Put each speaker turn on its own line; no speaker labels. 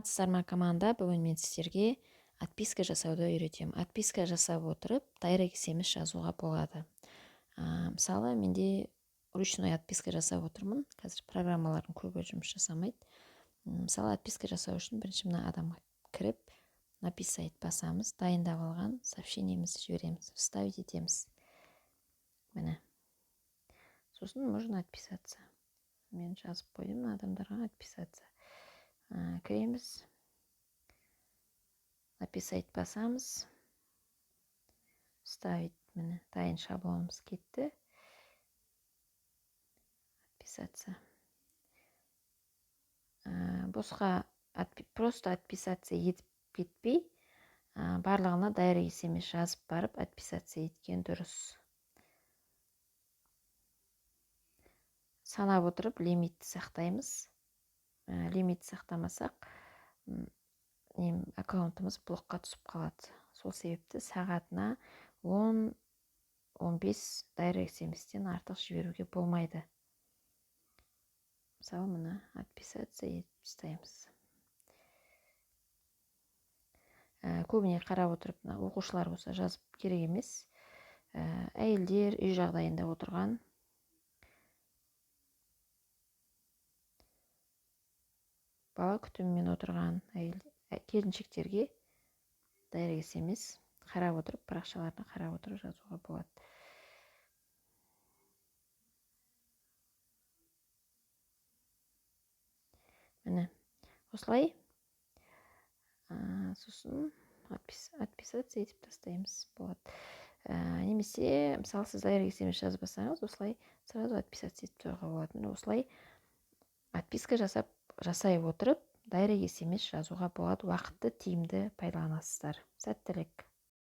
Саламатсыздар команда, бүгін мен сіздерге отписка жасауды үйретемін. Отписка жасап отырып, дайрект смс жазуға болады. Мысалы, менде ручной отписка жасап отырмын. Қазір программалардың көбі жұмыс жасамайды. Мысалы, отписка жасау үшін бірінші мына адамға кіріп, написать басамыз, дайындап алған сообщениемізді жібереміз, вставить етеміз. Міне. Сосын можно отписаться. Мен жазып қойдым адамдарға отписаться. Кіреміз. Написать басамыз. Вставить. Міне, дайын шаблонымыз кетті. Отписаться. Босқа просто отписаться етіп кетпей, барлығына дайрект смс жазып барып, отписаться еткен дұрыс. Санап отырып, лимитті сақтаймыз. Лимитті сақтамасақ, аккаунтымыз блокқа түсіп қалады. Сол себепті сағатына 10-15 дайрект смстен артық жіберуге болмайды. Мысалы, мына отписаться етіп тастаймыз. Көбіне қарап отырып, оқушылар болса жазып керек емес. Әйелдер үй жағдайында отырған, бала күтімімен отырған келіншектерге дайрект смс қарап отырып, парақшаларына қарап отырып жазуға болады. Міне, осылай. Сосын отписаться етіп тастаймыз болады. Немесе, мысалы, сіз дайрект смс жазбасаңыз, осылай сразу отписаться етіп тастауға болады. Міне, осылай отписка жасай отырып, дайрект смс жазуға болады. Уақытты тиімді пайдаланасыздар. Сәттілік.